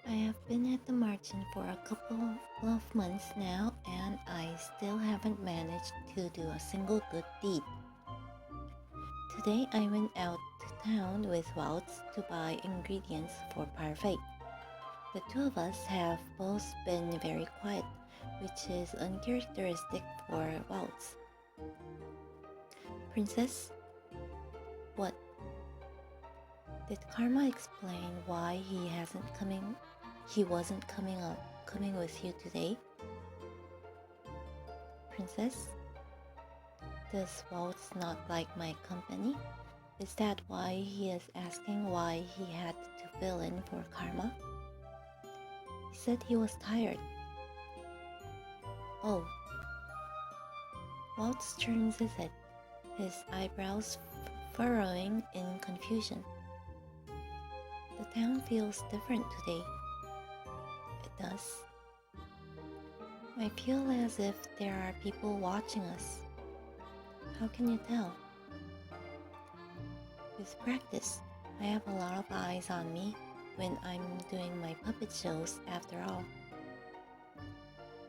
I have been at the margin for a couple of months now, and I still haven't managed to do a single good deed. Today I went out to town with Waltz to buy ingredients for parfait. The two of us have both been very quiet, which is uncharacteristic for Waltz. Princess, what? Did Karma explain why he wasn't coming with you today? Princess, does Waltz not like my company? Is that why he is asking why he had to fill in for Karma? He said he was tired. Oh. Waltz turns his head, his eyebrows furrowing in confusion. The town feels different today. It does. I feel as if there are people watching us. How can you tell? With practice, I have a lot of eyes on me when I'm doing my puppet shows after all.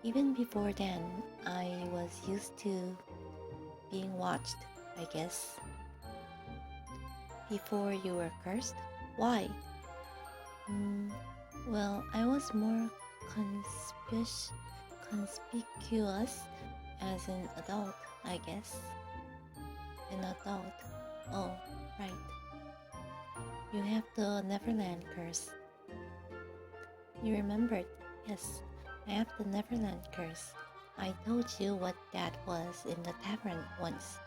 Even before then, I was used to being watched, I guess. Before you were cursed? Why? Well, I was more conspicuous as an adult, I guess. An adult. Oh, right. You have the Neverland curse. You remembered? Yes, I have the Neverland curse. I told you what that was in the tavern once.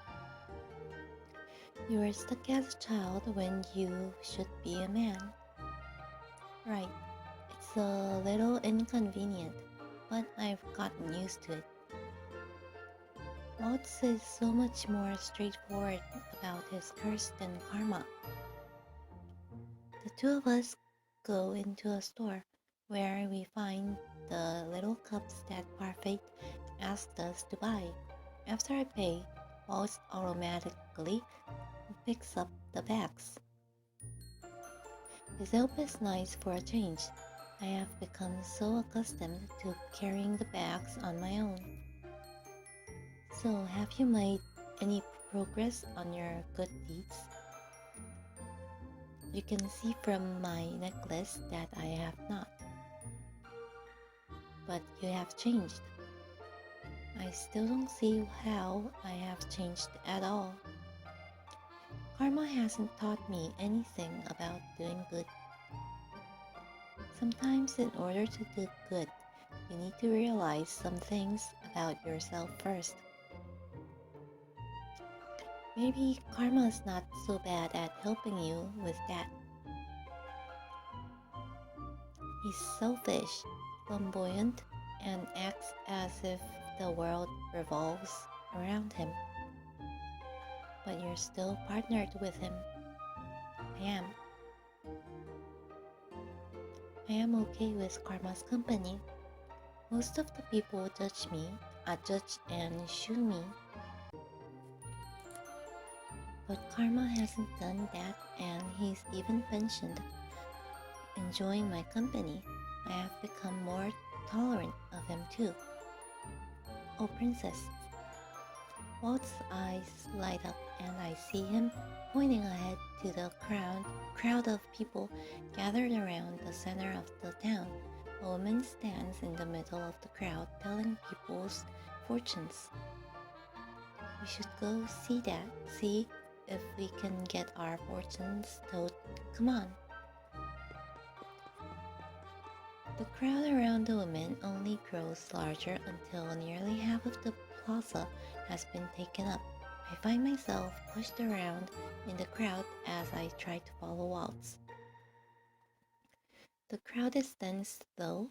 You were stuck as a child when you should be a man. Right. It's a little inconvenient, but I've gotten used to it. Waltz is so much more straightforward about his curse than Karma. The two of us go into a store where we find the little cups that Parfait asked us to buy. After I pay, Waltz automatically picks up the bags. His help is nice for a change. I have become so accustomed to carrying the bags on my own. So, have you made any progress on your good deeds? You can see from my necklace that I have not. But you have changed. I still don't see how I have changed at all. Karma hasn't taught me anything about doing good. Sometimes in order to do good, you need to realize some things about yourself first. Maybe Karma is not so bad at helping you with that. He's selfish, flamboyant, and acts as if the world revolves around him. But you're still partnered with him. I am. I am okay with Karma's company. Most of the people judge and shoo me. But Karma hasn't done that, and he's even mentioned enjoying my company. I have become more tolerant of him too. Oh, Princess. Walt's eyes light up and I see him pointing ahead to the crowd of people gathered around the center of the town. A woman stands in the middle of the crowd telling people's fortunes. We should go see if we can get our fortunes told. Come on. The crowd around the woman only grows larger until nearly half of the plaza has been taken up. I find myself pushed around in the crowd as I try to follow Waltz. The crowd is dense though,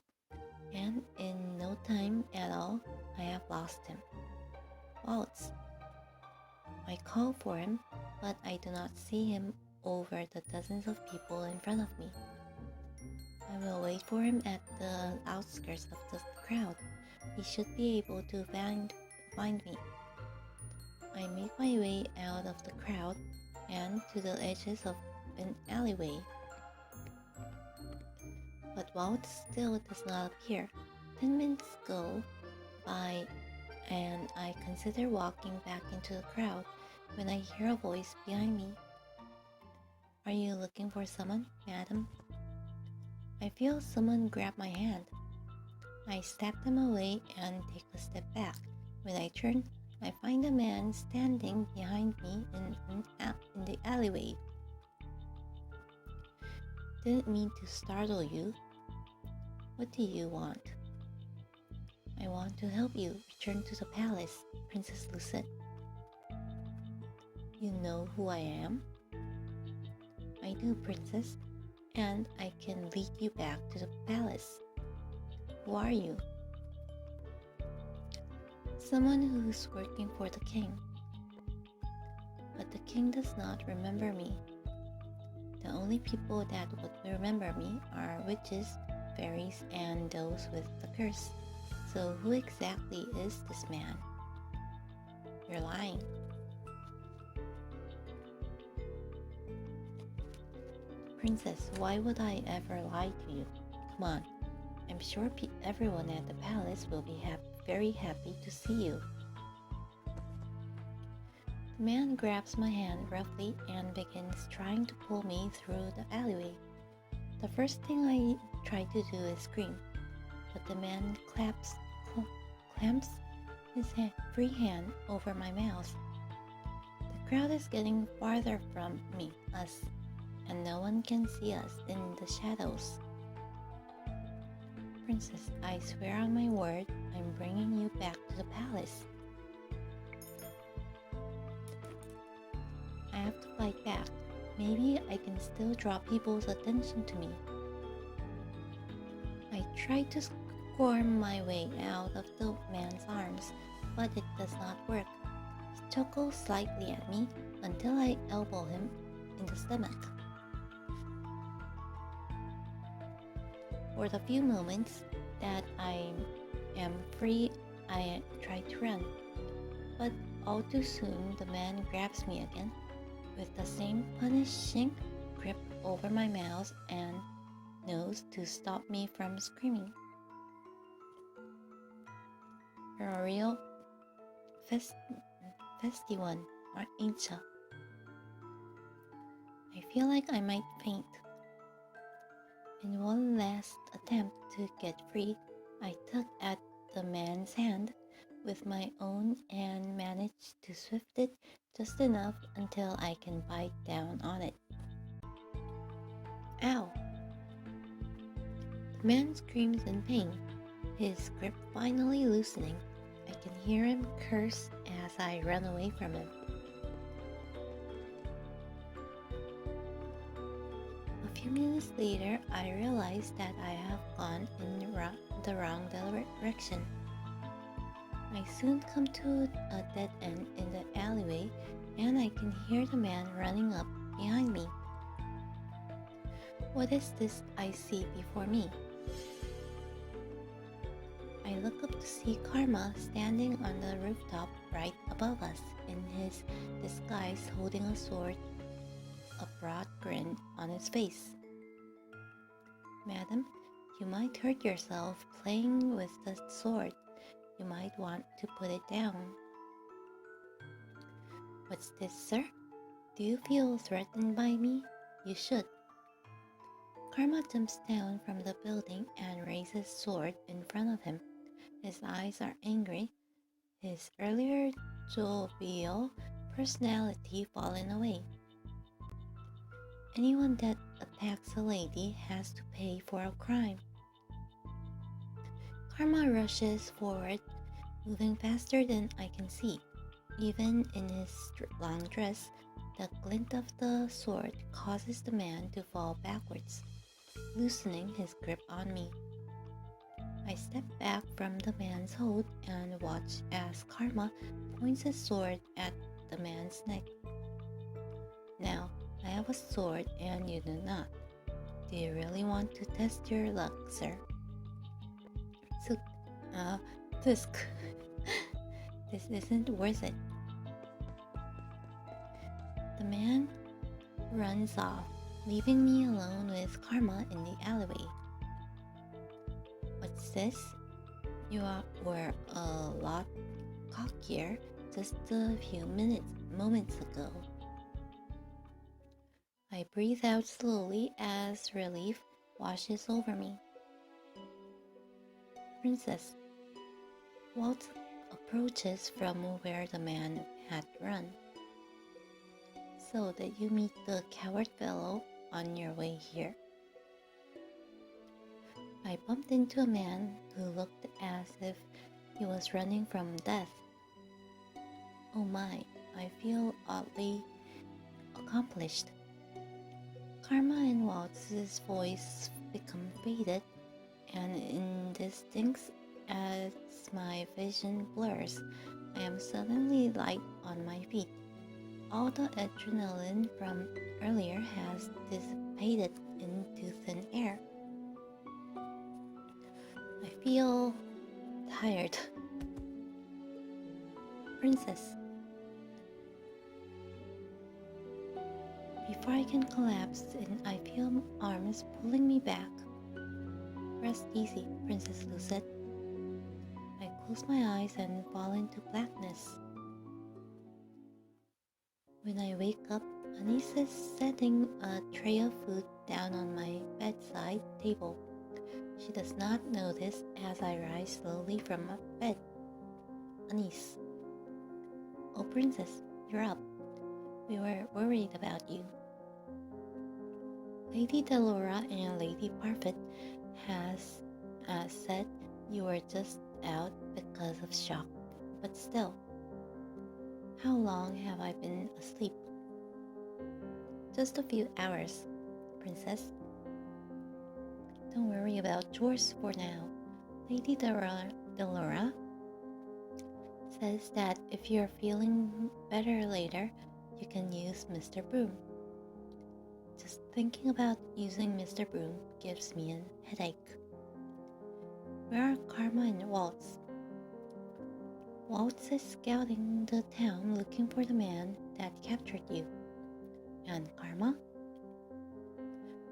and in no time at all, I have lost him. Waltz. I call for him, but I do not see him over the dozens of people in front of me. I will wait for him at the outskirts of the crowd. He should be able to find me. I make my way out of the crowd and to the edges of an alleyway. But Walt still does not appear. 10 minutes go by and I consider walking back into the crowd when I hear a voice behind me. Are you looking for someone, madam? I feel someone grab my hand. I step them away and take a step back. When I turn, I find a man standing behind me in the alleyway. Didn't mean to startle you. What do you want? I want to help you return to the palace, Princess Lucette. You know who I am? I do, Princess, and I can lead you back to the palace. Who are you? Someone who's working for the king. But the king does not remember me. The only people that would remember me are witches, fairies, and those with the curse. So who exactly is this man? You're lying. Princess, why would I ever lie to you? Come on. I'm sure everyone at the palace will be very happy to see you. The man grabs my hand roughly and begins trying to pull me through the alleyway. The first thing I try to do is scream, but the man clamps his free hand over my mouth. The crowd is getting farther from us, and no one can see us in the shadows. Princess, I swear on my word, I'm bringing you back to the palace. I have to fight back. Maybe I can still draw people's attention to me. I try to squirm my way out of the man's arms, but it does not work. He chuckles slightly at me until I elbow him in the stomach. For the few moments that I am free, I try to run. But all too soon, the man grabs me again with the same punishing grip over my mouth and nose to stop me from screaming. You're a real festy one, ain't ya? I feel like I might faint. In one last attempt to get free, I tug at the man's hand with my own and manage to swift it just enough until I can bite down on it. Ow! The man screams in pain, his grip finally loosening. I can hear him curse as I run away from him. A few minutes later, I realize that I have gone in the wrong direction. I soon come to a dead end in the alleyway, and I can hear the man running up behind me. What is this I see before me? I look up to see Karma standing on the rooftop right above us, in his disguise holding a sword, a broad grin on his face. Madam, you might hurt yourself playing with the sword. You might want to put it down. What's this, sir? Do you feel threatened by me? You should. Karma jumps down from the building and raises sword in front of him. His eyes are angry, his earlier jovial personality fallen away. Anyone that attacks a lady has to pay for a crime. Karma rushes forward, moving faster than I can see. Even in his long dress, the glint of the sword causes the man to fall backwards, loosening his grip on me. I step back from the man's hold and watch as Karma points his sword at the man's neck. Now, I have a sword and you do not. Do you really want to test your luck, sir? This isn't worth it. The man runs off, leaving me alone with Karma in the alleyway. Sis, were a lot cockier just a few moments ago. I breathe out slowly as relief washes over me. Princess, Walt approaches from where the man had run. So that you meet the coward fellow on your way here? I bumped into a man who looked as if he was running from death. Oh my, I feel oddly accomplished. Karma and Waltz's voice become faded and indistinct as my vision blurs. I am suddenly light on my feet. All the adrenaline from earlier has dissipated into thin air. I feel tired. Princess. Before I can collapse and I feel arms pulling me back. Rest easy, Princess Lucette. I close my eyes and fall into blackness. When I wake up, Anise is setting a tray of food down on my bedside table. She does not notice as I rise slowly from my bed. Anise. Oh, Princess, you're up. We were worried about you. Lady Delora and Lady Parfit has said you were just out because of shock, but still. How long have I been asleep? Just a few hours, Princess. Don't worry about chores for now. Lady Delora says that if you're feeling better later, you can use Mr. Broom. Just thinking about using Mr. Broom gives me a headache. Where are Karma and Waltz? Waltz is scouting the town looking for the man that captured you. And Karma?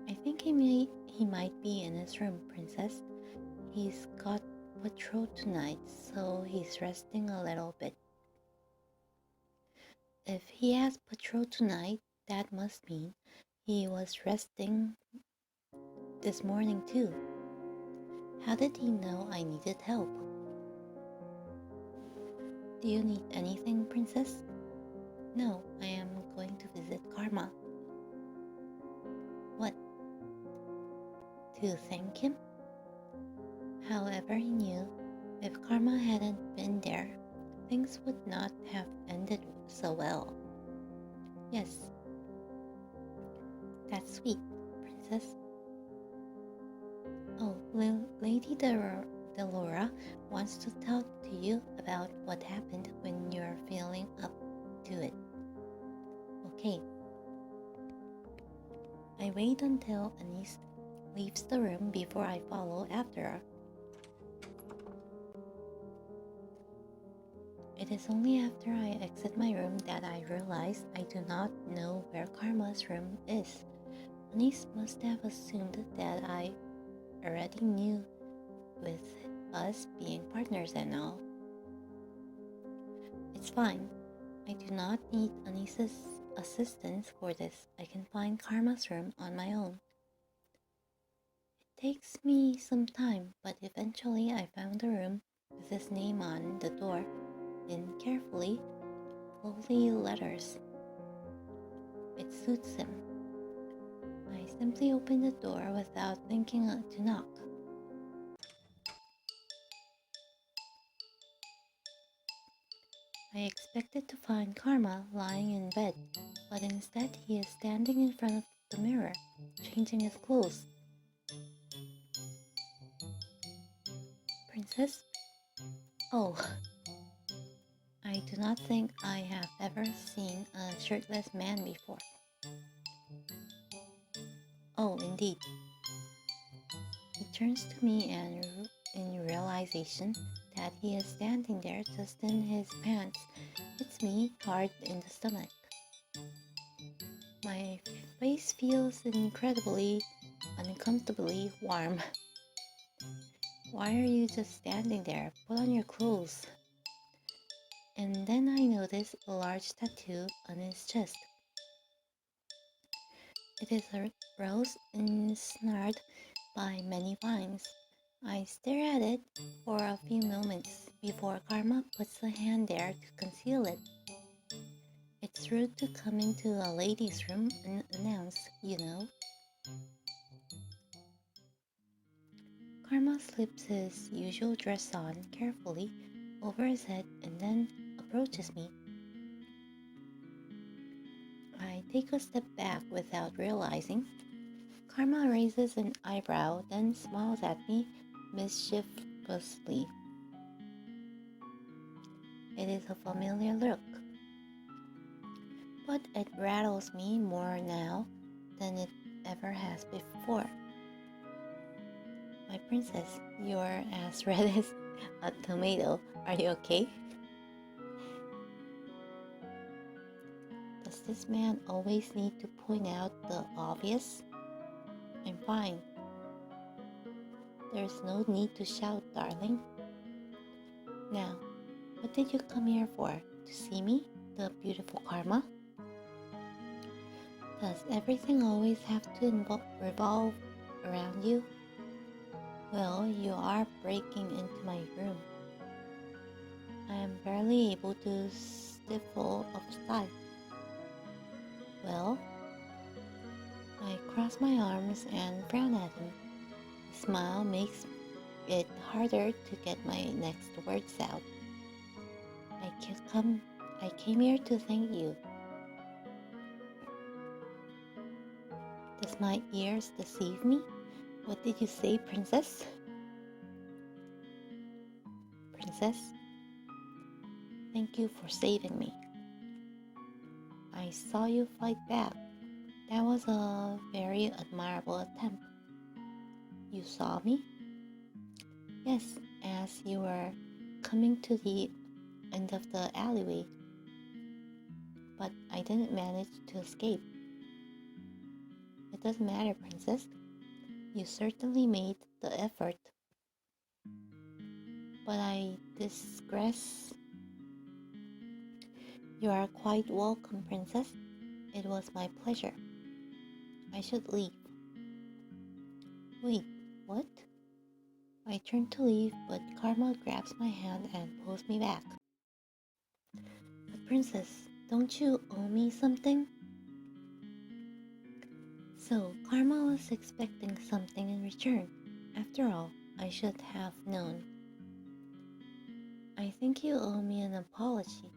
I think he might be in his room, Princess. He's got patrol tonight, so he's resting a little bit. If he has patrol tonight, that must mean he was resting this morning too. How did he know I needed help? Do you need anything, Princess? No, I am going to visit Karma. What? To thank him? However, he knew if Karma hadn't been there, things would not have ended so well. Yes. That's sweet, Princess. Oh, Lady Delora wants to talk to you about what happened when you're feeling up to it. Okay. I wait until Anise leaves the room before I follow after her. It is only after I exit my room that I realize I do not know where Karma's room is. Anise must have assumed that I already knew, with us being partners and all. It's fine. I do not need Anise's assistance for this. I can find Karma's room on my own. It takes me some time, but eventually I found a room with his name on the door in carefully lovely letters. It suits him. I simply open the door without thinking to knock. I expected to find Karma lying in bed, but instead he is standing in front of the mirror, changing his clothes. Princess? Oh, I do not think I have ever seen a shirtless man before. Oh, indeed. He turns to me and in realization that he is standing there just in his pants, hits me hard in the stomach. My face feels incredibly, uncomfortably warm. Why are you just standing there? Put on your clothes. And then I noticed a large tattoo on his chest. It is a rose ensnared by many vines. I stare at it for a few moments before Karma puts a hand there to conceal it. It's rude to come into a lady's room unannounced, you know. Karma slips his usual dress on carefully over his head and then approaches me. I take a step back without realizing. Karma raises an eyebrow, then smiles at me mischievously. It is a familiar look, but it rattles me more now than it ever has before. My princess, you're as red as a tomato. Are you okay? Does this man always need to point out the obvious? I'm fine. There's no need to shout, darling. Now, what did you come here for? To see me, the beautiful Karma? Does everything always have to revolve around you? Well, you are breaking into my room. I am barely able to stifle a sigh. Well, I cross my arms and frown at him. The smile makes it harder to get my next words out. I came here to thank you. Does my ears deceive me? What did you say, princess? Princess, thank you for saving me. I saw you fight back. That was a very admirable attempt. You saw me? Yes, as you were coming to the end of the alleyway. But I didn't manage to escape. It doesn't matter, princess. You certainly made the effort. But I digress. You are quite welcome, princess. It was my pleasure. I should leave. Wait, what? I turn to leave, but Karma grabs my hand and pulls me back. But princess, don't you owe me something? So, Karma was expecting something in return. After all, I should have known. I think you owe me an apology.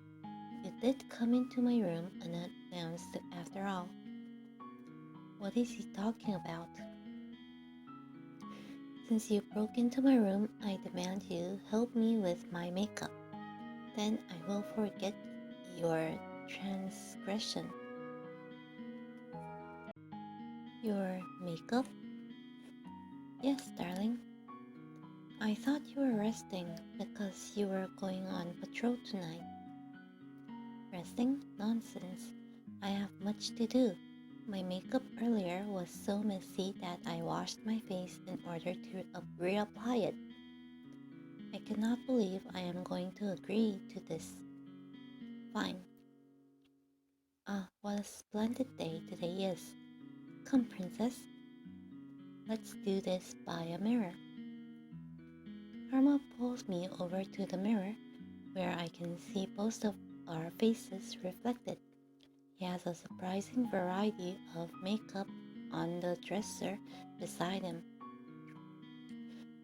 You did come into my room unannounced after all. What is he talking about? Since you broke into my room, I demand you help me with my makeup. Then I will forget your transgression. Your makeup? Yes, darling. I thought you were resting because you were going on patrol tonight. Resting? Nonsense. I have much to do. My makeup earlier was so messy that I washed my face in order to reapply it. I cannot believe I am going to agree to this. Fine. What a splendid day today is. Come, princess. Let's do this by a mirror. Karma pulls me over to the mirror where I can see both of our faces reflected. He has a surprising variety of makeup on the dresser beside him.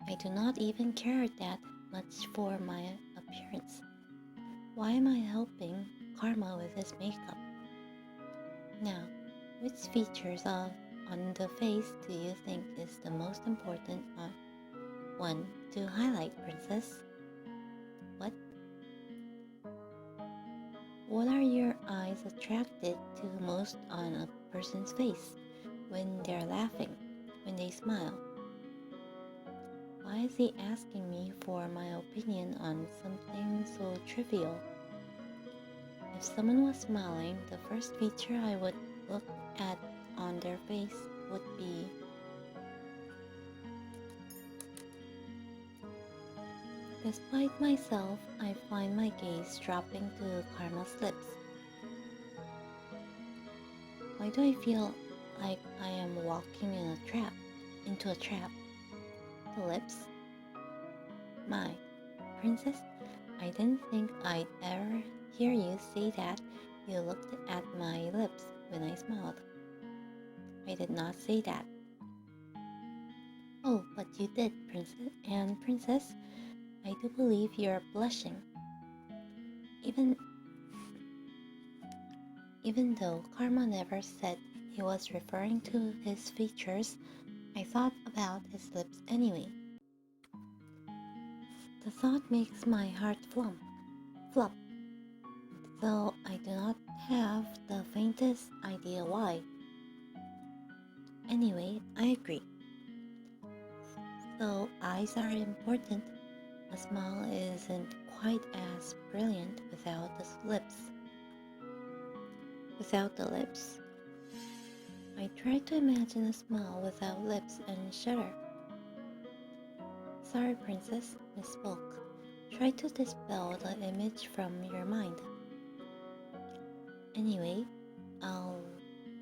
I do not even care that much for my appearance. Why am I helping Karma with his makeup? Now, which features on the face do you think is the most important one to highlight, princess? What? What are your eyes attracted to most on a person's face when they're laughing, when they smile? Why is he asking me for my opinion on something so trivial? If someone was smiling, the first feature I would look at on their face would be Despite myself, I find my gaze dropping to Karma's lips. Why do I feel like I am walking into a trap? The lips? My princess, I didn't think I'd ever hear you say that. You looked at my lips when I smiled. I did not say that. Oh, but you did, princess. And princess, I do believe you're blushing. Even Even though Karma never said he was referring to his features, I thought about his lips anyway. The thought makes my heart flop, though I do not have the faintest idea why. Anyway, I agree. Though eyes are important, a smile isn't quite as brilliant without the lips. Without the lips, I try to imagine a smile without lips and shudder. Sorry, princess, misspoke. Try to dispel the image from your mind. Anyway, I'll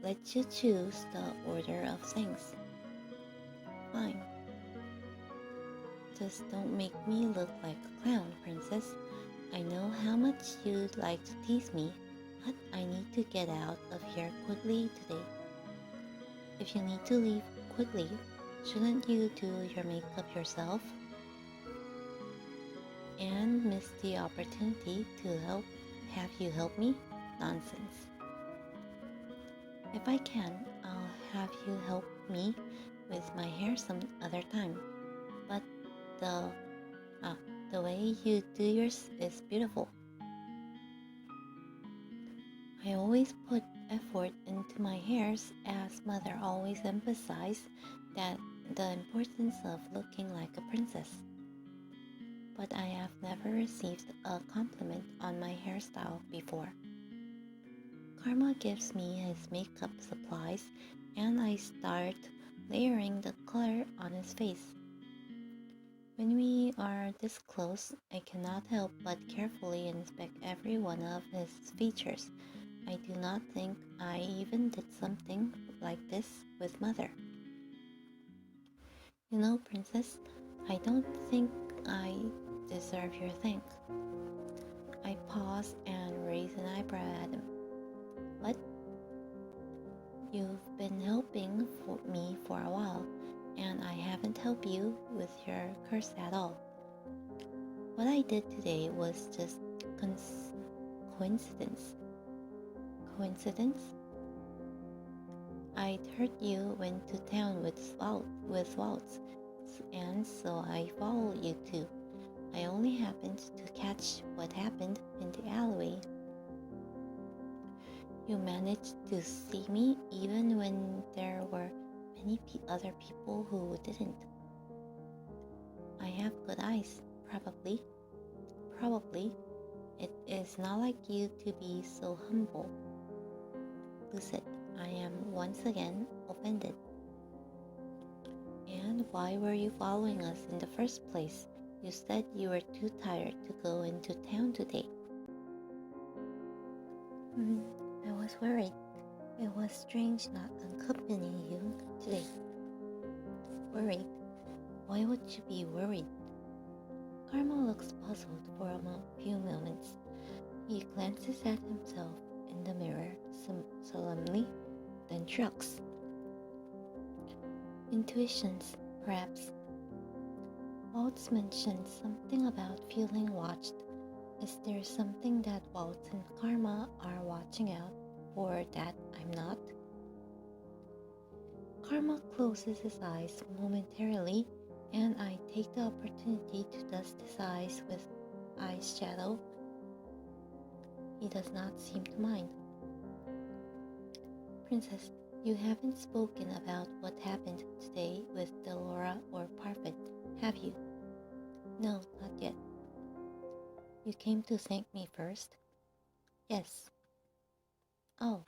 let you choose the order of things. Fine. Just don't make me look like a clown, princess. I know how much you'd like to tease me, but I need to get out of here quickly today. If you need to leave quickly, shouldn't you do your makeup yourself? And miss the opportunity to have you help me? Nonsense. If I can, I'll have you help me with my hair some other time. But the the way you do yours is beautiful. I always put effort into my hairs, as mother always emphasized that the importance of looking like a princess. But I have never received a compliment on my hairstyle before. Karma gives me his makeup supplies and I start layering the color on his face. When we are this close, I cannot help but carefully inspect every one of his features. I do not think I even did something like this with mother. You know, princess, I don't think I deserve your thanks. I pause and raise an eyebrow at him. What? You've been helping me for a while, and I haven't helped you with your curse at all. What I did today was just coincidence. Coincidence? I'd heard you went to town with Waltz, and so I followed you too. I only happened to catch what happened in the alleyway. You managed to see me even when there were many other people who didn't. I have good eyes, probably. Probably. It is not like you to be so humble. Lucid, I am once again offended. And why were you following us in the first place? You said you were too tired to go into town today. I was worried. It was strange not accompanying you today. Worried? Why would you be worried? Karma looks puzzled for a few moments. He glances at himself in the mirror solemnly, then shrugs. Intuitions, perhaps. Waltz mentioned something about feeling watched. Is there something that Waltz and Karma are watching out for that I'm not? Karma closes his eyes momentarily, and I take the opportunity to dust his eyes with eyeshadow. He does not seem to mind. Princess, you haven't spoken about what happened today with Delora or Parfit, have you? No, not yet. You came to thank me first? Yes. Oh.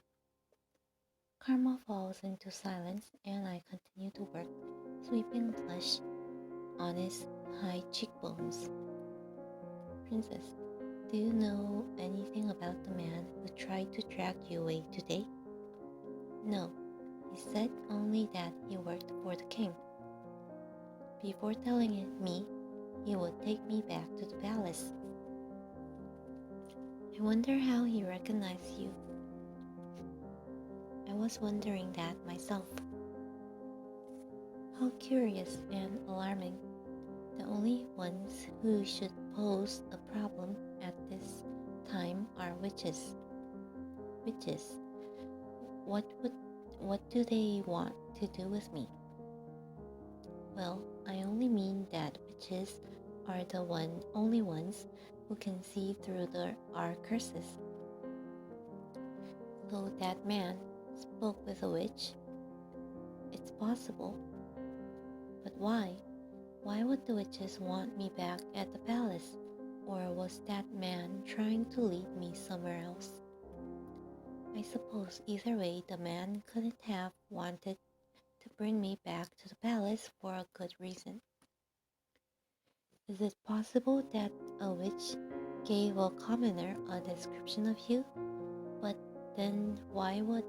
Karma falls into silence and I continue to work, sweeping blush on his high cheekbones. Princess, do you know anything about the man who tried to drag you away today? No, he said only that he worked for the king. Before telling me, he would take me back to the palace. I wonder how he recognized you. I was wondering that myself. How curious and alarming. The only ones who should pose a problem at this time are witches. Witches. What do they want to do with me? Well, I only mean that witches are the only ones who can see through our curses. So that man spoke with a witch? It's possible. But why? Why would the witches want me back at the palace? Or was that man trying to lead me somewhere else? I suppose either way the man couldn't have wanted to bring me back to the palace for a good reason. Is it possible that a witch gave a commoner a description of you? But then why would...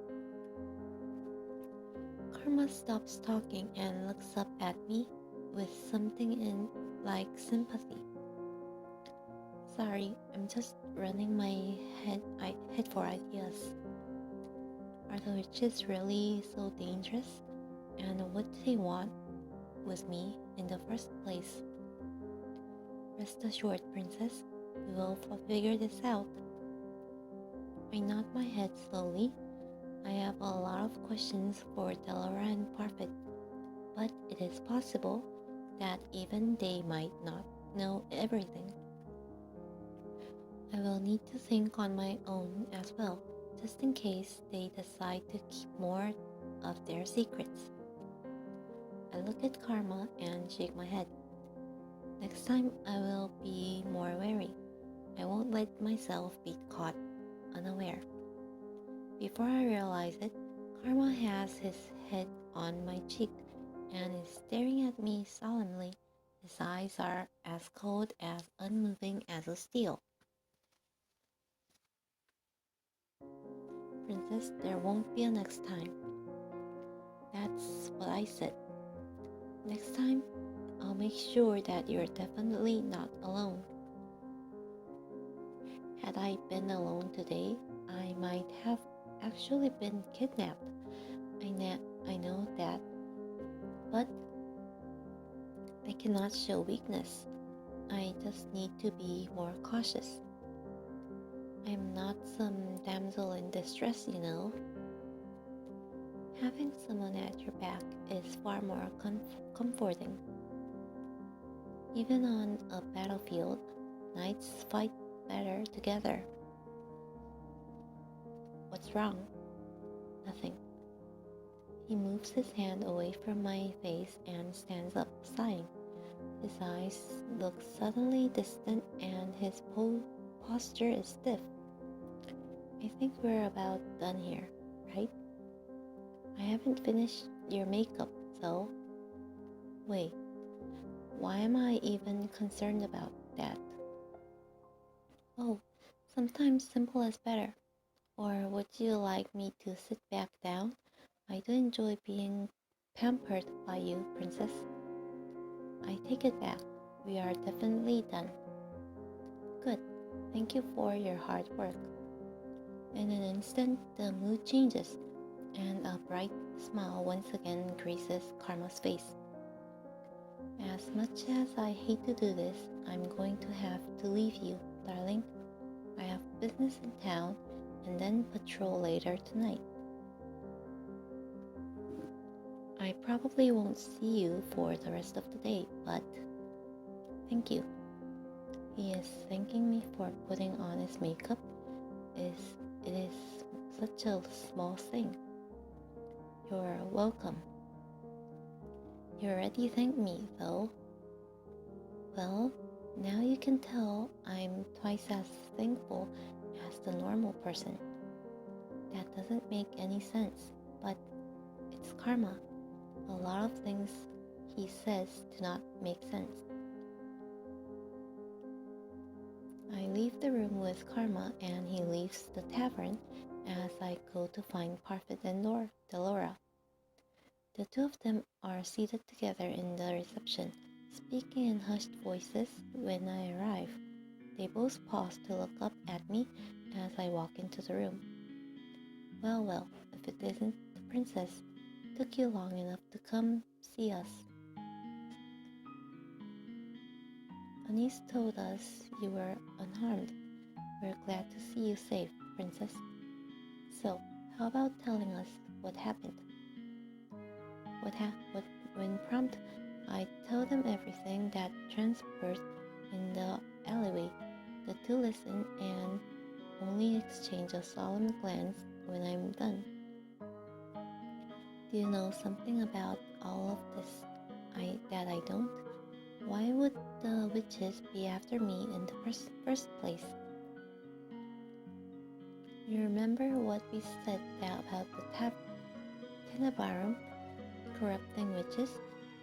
Karma stops talking and looks up at me with something in like sympathy. Sorry, I'm just running my head for ideas. Are the witches really so dangerous? And what do they want with me in the first place? Rest assured, Princess, we will figure this out. I nod my head slowly. I have a lot of questions for Delora and Parfit, but it is possible that even they might not know everything. I will need to think on my own as well, just in case they decide to keep more of their secrets. I look at Karma and shake my head. Next time I will be more wary. I won't let myself be caught unaware. Before I realize it, Karma has his head on my cheek and is staring at me solemnly. His eyes are as cold, as unmoving as a steel. Princess, there won't be a next time. That's what I said. Next time, I'll make sure that you're definitely not alone. Had I been alone today, I might have actually been kidnapped. I know that, but I cannot show weakness. I just need to be more cautious. I'm not some damsel in distress, you know. Having someone at your back is far more comforting. Even on a battlefield, knights fight better together. What's wrong? Nothing. He moves his hand away from my face and stands up, sighing. His eyes look suddenly distant and his posture is stiff. I think we're about done here, right? I haven't finished your makeup, though. Wait, why am I even concerned about that? Oh, sometimes simple is better. Or would you like me to sit back down? I do enjoy being pampered by you, Princess. I take it back. We are definitely done. Good. Thank you for your hard work. In an instant, the mood changes, and a bright smile once again graces Karma's face. As much as I hate to do this, I'm going to have to leave you, darling. I have business in town, and then patrol later tonight. I probably won't see you for the rest of the day, but thank you. He is thanking me for putting on his makeup. It is such a small thing. You're welcome. You already thanked me, though. Well, now you can tell I'm twice as thankful as the normal person. That doesn't make any sense, but it's karma. A lot of things he says do not make sense. I leave the room with Karma and he leaves the tavern as I go to find Parfit and Delora. The two of them are seated together in the reception, speaking in hushed voices when I arrive. They both pause to look up at me as I walk into the room. Well, if it isn't the princess, took you long enough to come see us. Anise told us you were unharmed. We're glad to see you safe, princess. So, how about telling us what happened? When prompted, I tell them everything that transpired in the alleyway. The two listen and only exchange a solemn glance when I'm done. Do you know something about all of this that I don't? Why would the witches be after me in the first place? You remember what we said about the Tenebarum corrupting witches?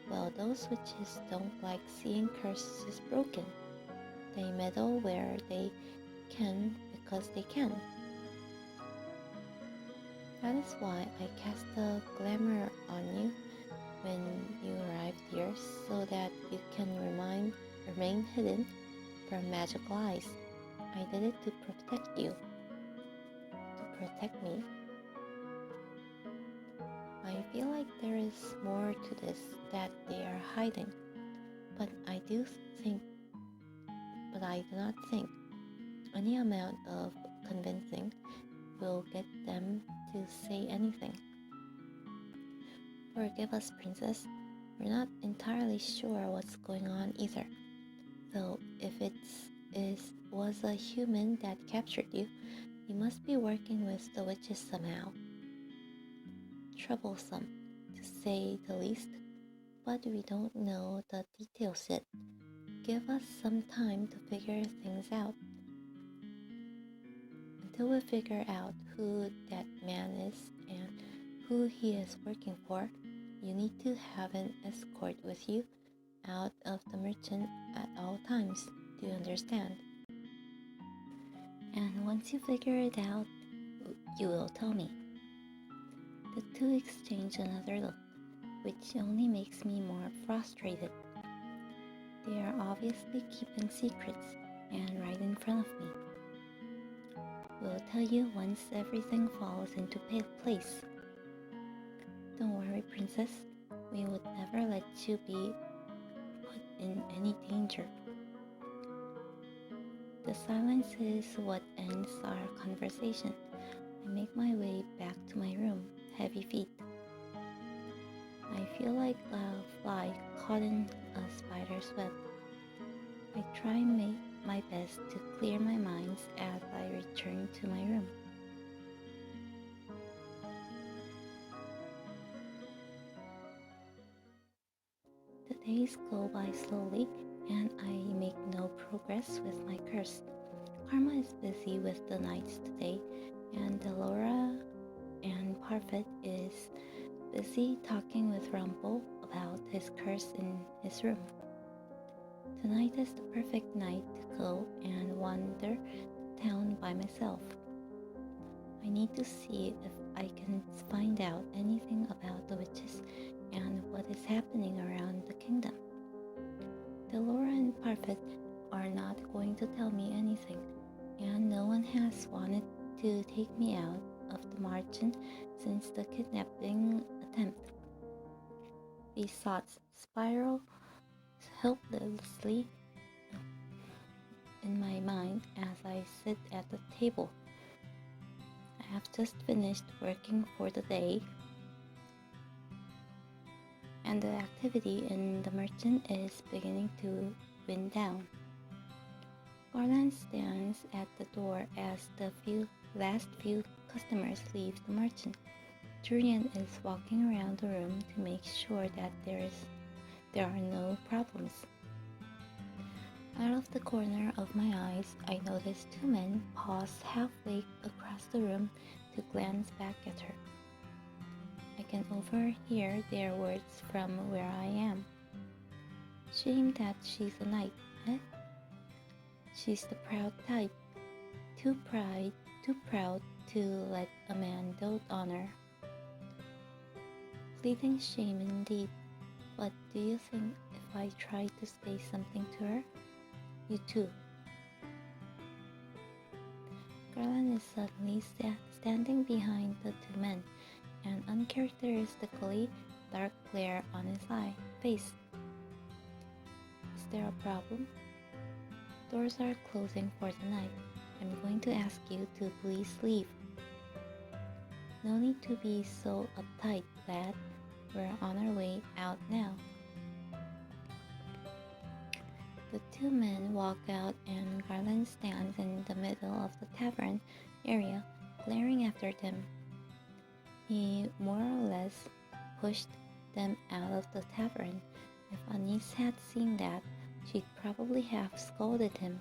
Well, those witches don't like seeing curses broken. They meddle where they can because they can. That is why I cast a glamour on you when you arrived here, so that you can remain hidden from magical eyes. I did it to protect you. To protect me. I feel like there is more to this that they are hiding, but I do not think any amount of convincing will get them to say anything. Forgive us, princess. We're not entirely sure what's going on either. Though if was a human that captured you, he must be working with the witches somehow. Troublesome, to say the least, but we don't know the details yet. Give us some time to figure things out. Until we figure out who that man is and who he is working for, you need to have an escort with you out of the merchant at all times. Do you understand? And once you figure it out, you will tell me. The two exchange another look, which only makes me more frustrated. They are obviously keeping secrets, and right in front of me. We'll tell you once everything falls into place. Don't worry, princess. We would never let you be put in any danger. The silence is what ends our conversation. I make my way back to my room, heavy feet. I feel like a fly caught in a spider's web. I try my best to clear my mind as I return to my room. The days go by slowly, and I make no progress with my curse. Karma is busy with the knights today, and Delora and Parfit is busy talking with Rumple about his curse in his room. Tonight is the perfect night to go and wander the town by myself. I need to see if I can find out anything about the witches and what is happening around the kingdom. Delora and Parfit are not going to tell me anything, and no one has wanted to take me out of the margin since the kidnapping attempt. These thoughts spiral helplessly in my mind as I sit at the table. I have just finished working for the day, and the activity in the merchant is beginning to wind down. Garland stands at the door as the last few customers leave the merchant. Julian is walking around the room to make sure that there are no problems. Out of the corner of my eyes, I notice two men pause halfway across the room to glance back at her. I can overhear their words from where I am. Shame that she's a knight, eh? She's the proud type, too proud to let a man dote on her. Fleeting shame indeed, but do you think if I tried to say something to her, you too? Garland is suddenly standing behind the two men, an uncharacteristically dark glare on his face. Is there a problem? Doors are closing for the night. I'm going to ask you to please leave. No need to be so uptight, lad. We're on our way out now. The two men walk out and Garland stands in the middle of the tavern area, glaring after them. He more or less pushed them out of the tavern. If Anise had seen that, she'd probably have scolded him.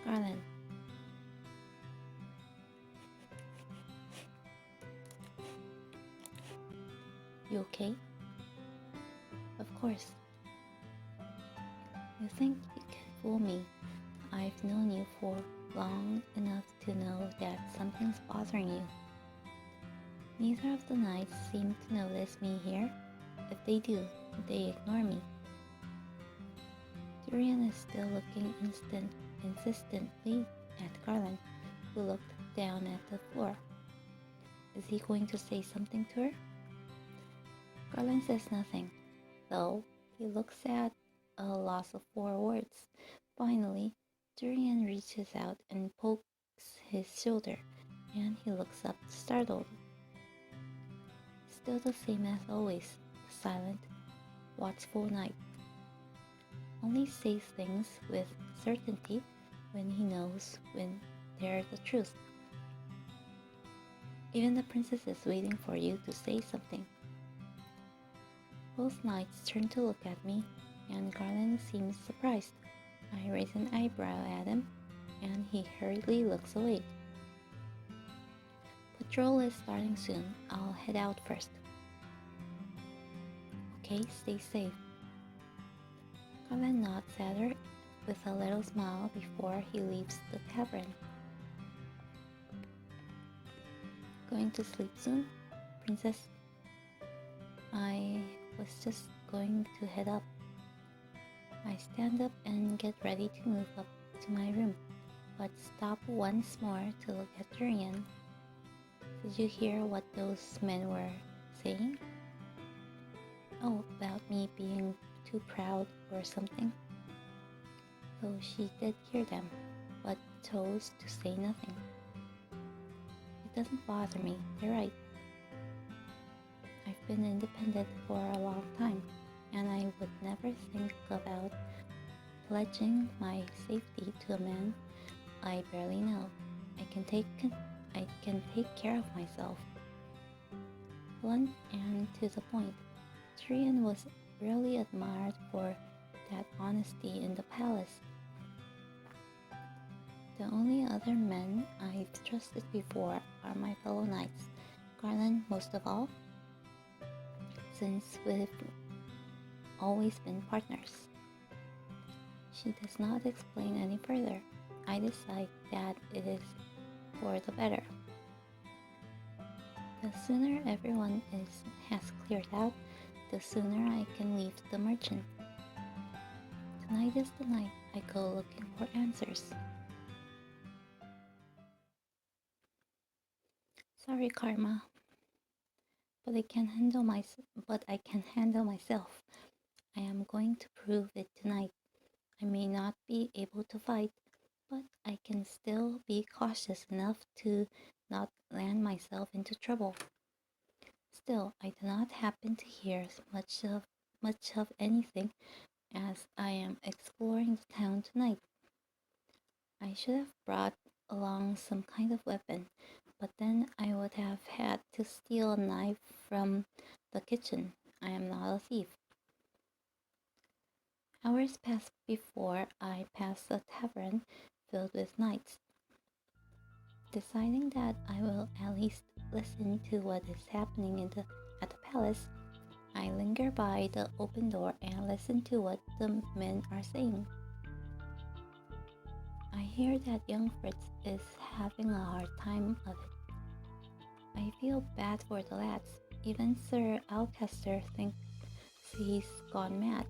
Garland. You okay? Of course. You think you can fool me? I've known you for long enough to know that something's bothering you. Neither of the knights seem to notice me here. If they do, they ignore me. Durian is still looking insistently at Garland, who looked down at the floor. Is he going to say something to her? Garland says nothing, though he looks at a loss for words. Finally, Durian reaches out and pokes his shoulder, and he looks up startled. Still the same as always, the silent, watchful knight. Only says things with certainty when he knows when they're the truth. Even the princess is waiting for you to say something. Both knights turn to look at me, and Garland seems surprised. I raise an eyebrow at him, and he hurriedly looks away. Patrol is starting soon. I'll head out first. Okay, stay safe. Garland nods at her with a little smile before he leaves the tavern. Going to sleep soon, princess? I was just going to head up. I stand up and get ready to move up to my room, but stop once more to look at Durian. Did you hear what those men were saying? Oh, about me being too proud or something. So she did hear them, but chose to say nothing. It doesn't bother me, they're right. I've been independent for a long time, and I would never think about pledging my safety to a man I barely know. I can take care of myself. Blunt and to the point, Tyrion was really admired for that honesty in the palace. The only other men I've trusted before are my fellow knights, Garland most of all, since we've always been partners. She does not explain any further. I decide that it is for the better. The sooner everyone has cleared out, the sooner I can leave the merchant. Tonight is the night I go looking for answers. Sorry, Karma, but I can handle myself. I am going to prove it tonight. I may not be able to fight, but I can still be cautious enough to not land myself into trouble. Still, I do not happen to hear much of anything as I am exploring the town tonight. I should have brought along some kind of weapon, but then I would have had to steal a knife from the kitchen. I am not a thief. Hours pass before I pass a tavern filled with knights. Deciding that I will at least listen to what is happening at the palace, I linger by the open door and listen to what the men are saying. I hear that young Fritz is having a hard time of it. I feel bad for the lads. Even Sir Alcester thinks he's gone mad.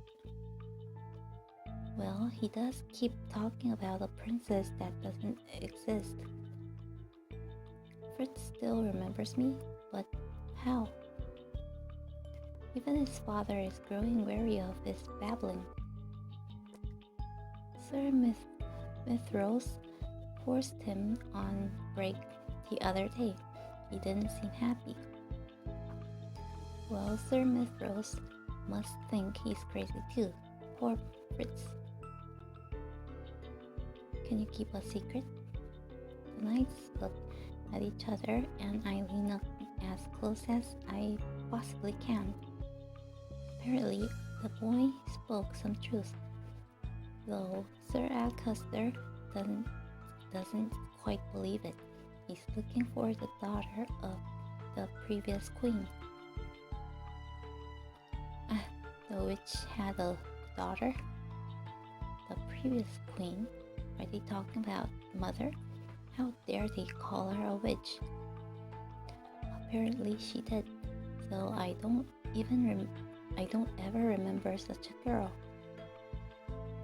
Well, he does keep talking about a princess that doesn't exist. Fritz still remembers me, but how? Even his father is growing wary of his babbling. Sir Mithros forced him on break the other day. He didn't seem happy. Well, Sir Mithros must think he's crazy too. Poor Fritz. Can you keep a secret? The knights look at each other and I lean up as close as I possibly can. Apparently, the boy spoke some truth, though Sir Alcester doesn't quite believe it. He's looking for the daughter of the previous queen. The witch had a daughter? The previous queen? Are they talking about mother? How dare they call her a witch? Apparently she did, so I don't ever remember such a girl.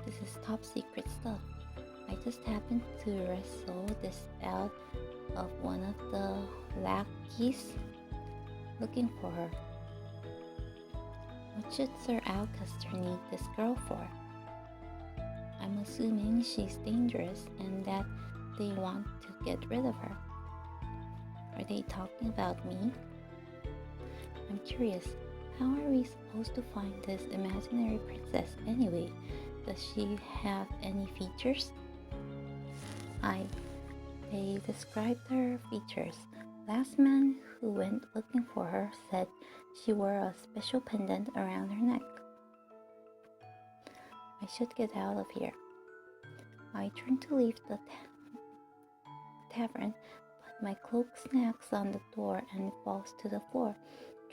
This is top secret stuff. I just happened to wrestle this out of one of the lackeys looking for her. What should Sir Alcester need this girl for? I'm assuming she's dangerous and that they want to get rid of her. Are they talking about me? I'm curious, how are we supposed to find this imaginary princess anyway? Does she have any features? They described her features. Last man who went looking for her said she wore a special pendant around her neck. I should get out of here. I turn to leave the tavern, but my cloak snags on the door and falls to the floor,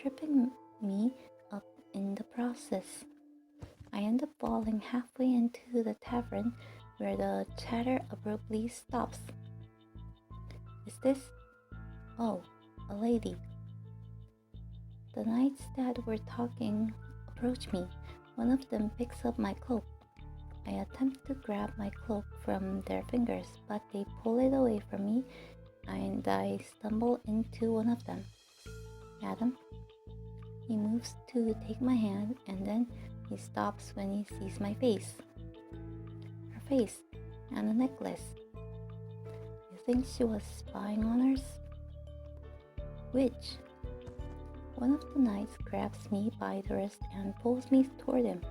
tripping me up in the process. I end up falling halfway into the tavern where the chatter abruptly stops. Is this? Oh, a lady. The knights that were talking approach me. One of them picks up my cloak. I attempt to grab my cloak from their fingers, but they pull it away from me, and I stumble into one of them. Madam? He moves to take my hand, and then he stops when he sees my face. Her face, and a necklace. You think she was spying on us? Which? One of the knights grabs me by the wrist and pulls me toward him.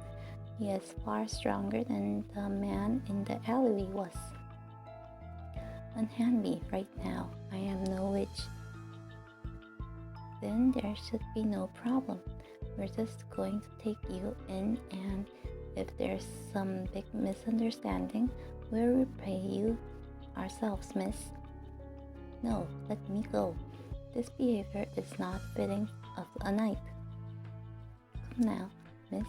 He is far stronger than the man in the alleyway was. Unhand me right now. I am no witch. Then there should be no problem. We're just going to take you in, and if there's some big misunderstanding, we'll repay you ourselves, miss. No, let me go. This behavior is not fitting of a knight. Come now, miss.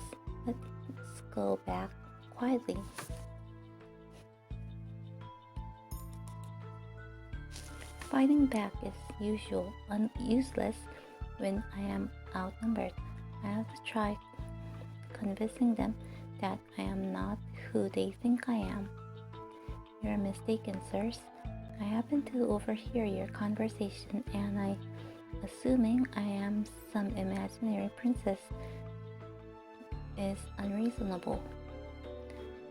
Let's go back quietly. Fighting back is useless when I am outnumbered. I have to try convincing them that I am not who they think I am. You're mistaken, sirs. I happened to overhear your conversation, and assuming I am some imaginary princess is unreasonable.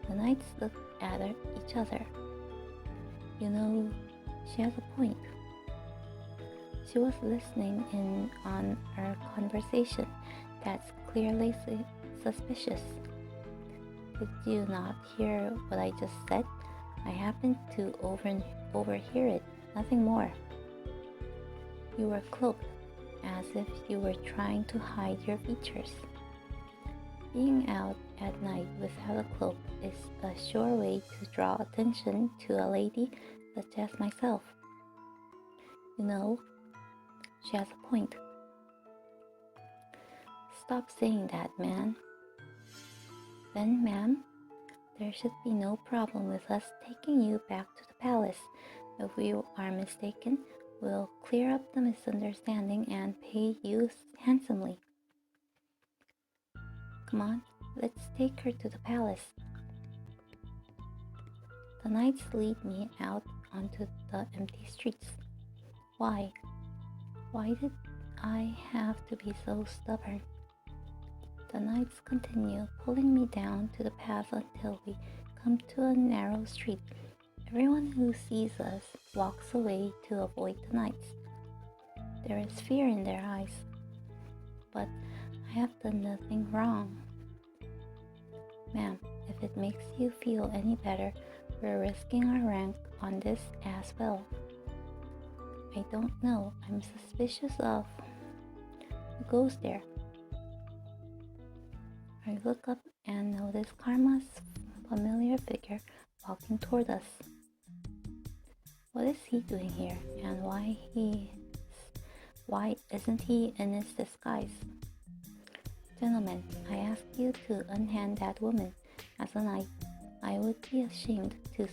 The knights look at each other. You know, she has a point. She was listening in on our conversation. That's clearly suspicious. Did you not hear what I just said? I happened to overhear it, nothing more. You were cloaked, as if you were trying to hide your features. Being out at night without a cloak is a sure way to draw attention to a lady such as myself. You know, she has a point. Stop saying that, man. Then, ma'am, There should be no problem with us taking you back to the palace. If we are mistaken, we'll clear up the misunderstanding and pay you handsomely. Come on, let's take her to the palace. The knights lead me out onto the empty streets. Why? Why did I have to be so stubborn? The knights continue pulling me down to the path until we come to a narrow street. Everyone who sees us walks away to avoid the knights. There is fear in their eyes, but I have done nothing wrong. Ma'am, if it makes you feel any better, we're risking our rank on this as well. I don't know. I'm suspicious of who goes there. I look up and notice Karma's familiar figure walking toward us. What is he doing here, and why isn't he in his disguise? Gentlemen, I ask you to unhand that woman. As a knight, I would be ashamed to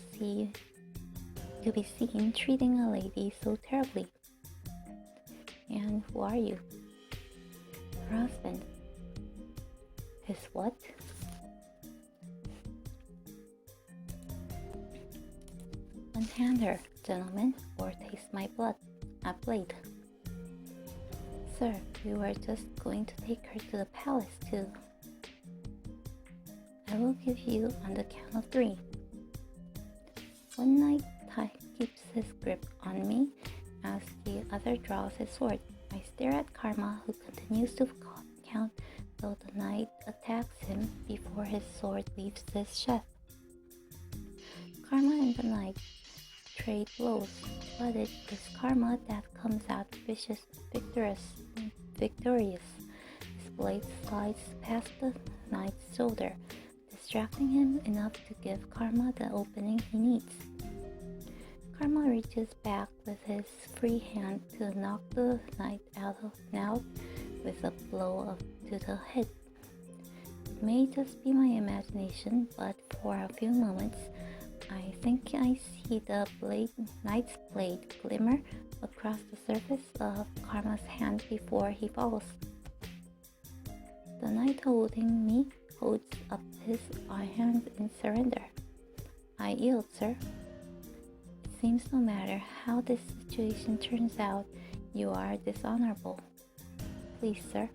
be seen treating a lady so terribly. And who are you? Her husband. His what? Unhand her, gentlemen, or taste my blood. A blade. Sir, we were just going to take her to the palace too. I will give you on the count of 3. One knight keeps his grip on me as the other draws his sword. I stare at Karma, who continues to count though the knight attacks him before his sword leaves his sheath. Karma and the knight trade blows, but it is Karma that comes out victorious. His blade slides past the knight's shoulder, distracting him enough to give Karma the opening he needs. Karma reaches back with his free hand to knock the knight out with a blow to the head. It may just be my imagination, but for a few moments, I think I see the knight's blade glimmer across the surface of Karma's hand before he falls. The knight holding me holds up his hand in surrender. I yield, sir. It seems no matter how this situation turns out, you are dishonorable. Please, sir.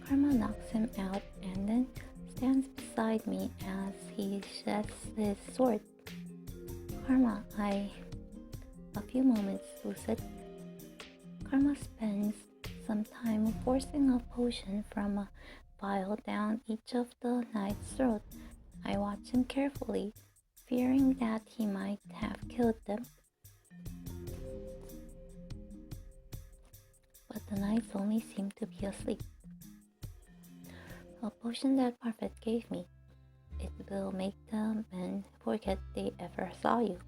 Karma knocks him out and then stands beside me as he sheaths his sword. Karma, a few moments lucid. Karma spends some time forcing a potion from a vial down each of the knight's throat. I watch him carefully, fearing that he might have killed them. But the knights only seem to be asleep. A potion that Parfait gave me. It will make the men forget they ever saw you.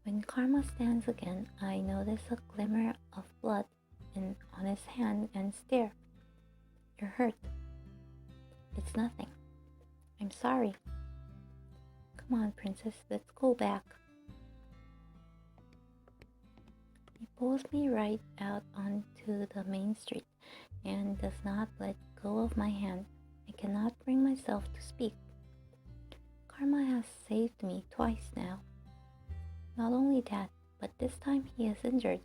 When Karma stands again, I notice a glimmer of blood on his hand and stare. You're hurt. It's nothing. I'm sorry. Come on, princess, let's go back. He pulls me right out onto the main street and does not let go of my hand. I cannot bring myself to speak. Karma has saved me twice now. Not only that, but this time he is injured.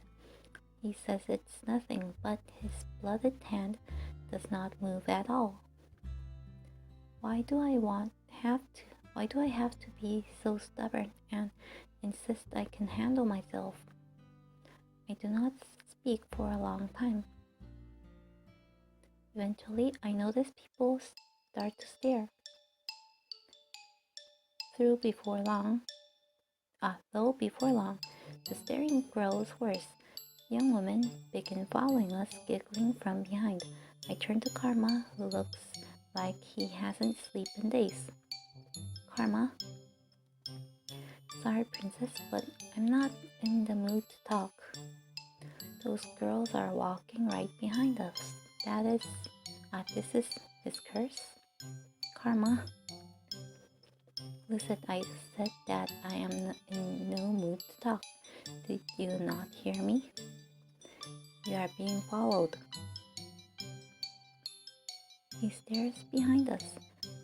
He says it's nothing, but his blooded hand does not move at all. Why do I have to be so stubborn and insist I can handle myself? I do not speak for a long time. Eventually, I notice people start to stare. Though before long, the staring grows worse. Young women begin following us, giggling from behind. I turn to Karma, who looks like he hasn't slept in days. Karma? Sorry, princess, but I'm not in the mood to talk. Those girls are walking right behind us. This is his curse? Karma, Lucid, I said that I am in no mood to talk. Did you not hear me? You are being followed. He stares behind us,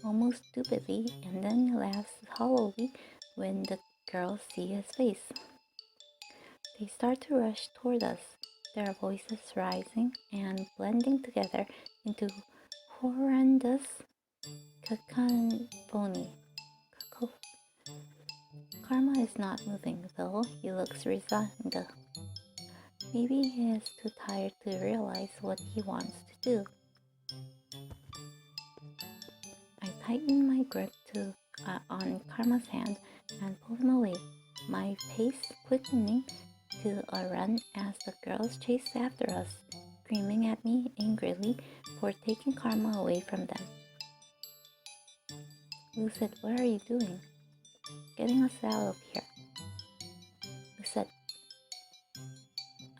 almost stupidly, and then laughs hollowly when the girls see his face. They start to rush toward us, their voices rising and blending together into horrendous cacophony. Karma is not moving, though. He looks resigned. Maybe he is too tired to realize what he wants to do. I tighten my grip on Karma's hand and pull him away, my pace quickening to a run as the girls chase after us, screaming at me angrily for taking Karma away from them. Lucid, what are you doing? Getting us out of here. Lucid.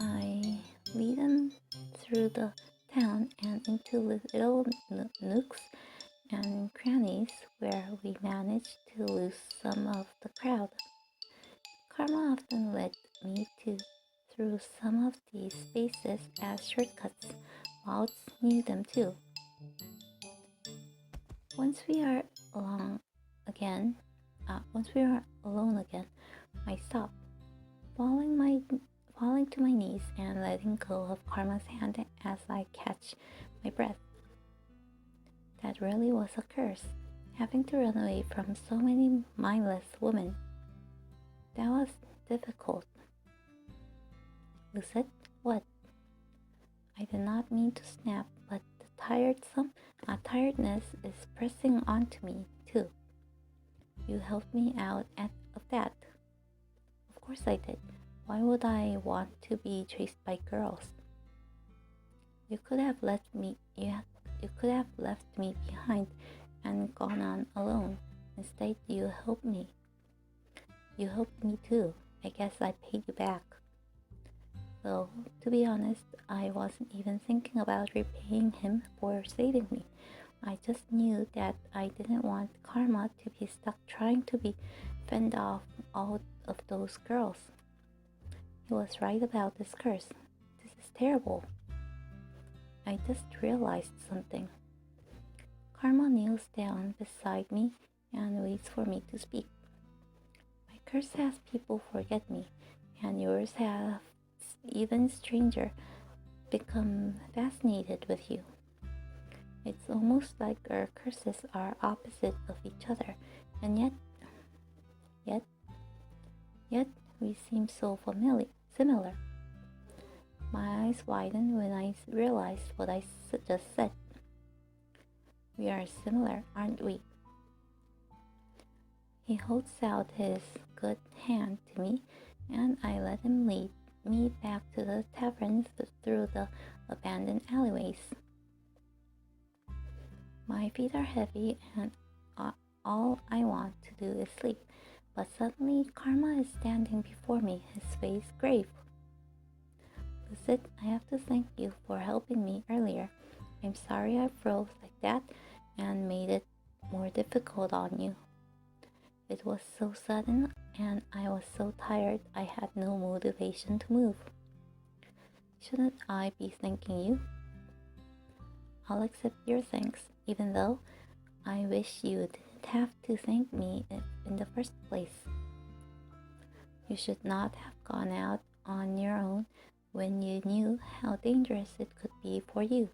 I lead them through the town and into little nooks and crannies where we manage to lose some of the crowd. Karma often led me through some of these spaces as shortcuts. Louds knew them too. Once we are alone again, I stop, falling to my knees and letting go of Karma's hand as I catch my breath. That really was a curse, having to run away from so many mindless women. That was difficult. Lucid, what? I did not mean to snap, but the tiredness is pressing onto me, too. You helped me out of that. Of course I did. Why would I want to be chased by girls? You could have left me behind and gone on alone. Instead, you helped me. You helped me too. I guess I paid you back. Though, to be honest, I wasn't even thinking about repaying him for saving me. I just knew that I didn't want Karma to be stuck trying to be fend off all of those girls. He was right about this curse. This is terrible. I just realized something. Karma kneels down beside me and waits for me to speak. My curse has people forget me, and yours have even stranger become fascinated with you. It's almost like our curses are opposite of each other, and yet we seem so similar. My eyes widen when I realize what I just said. We are similar, aren't we? He holds out his good hand to me, and I let him lead me back to the tavern through the abandoned alleyways. My feet are heavy, and all I want to do is sleep, but suddenly Karma is standing before me, his face grave. Lucid, I have to thank you for helping me earlier. I'm sorry I froze like that and made it more difficult on you. It was so sudden and I was so tired I had no motivation to move. Shouldn't I be thanking you? I'll accept your thanks, even though I wish you didn't have to thank me in the first place. You should not have gone out on your own when you knew how dangerous it could be for you.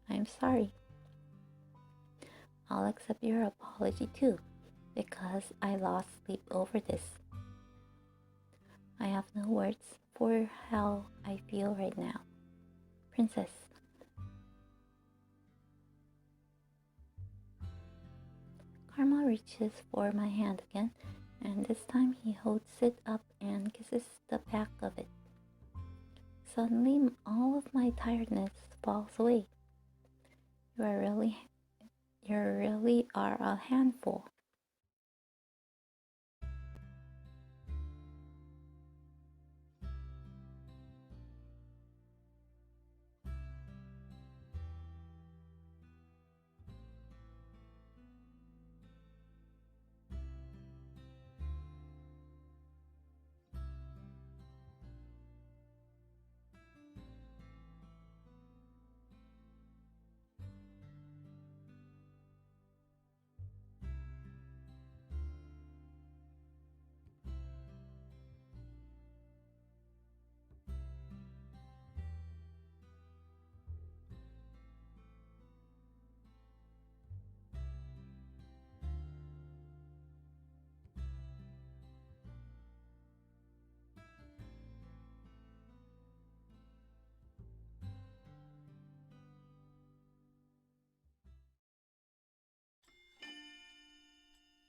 I'm sorry. I'll accept your apology too, because I lost sleep over this. I have no words for how I feel right now. Princess. Karma reaches for my hand again, and this time he holds it up and kisses the back of it. Suddenly, all of my tiredness falls away. You really are a handful.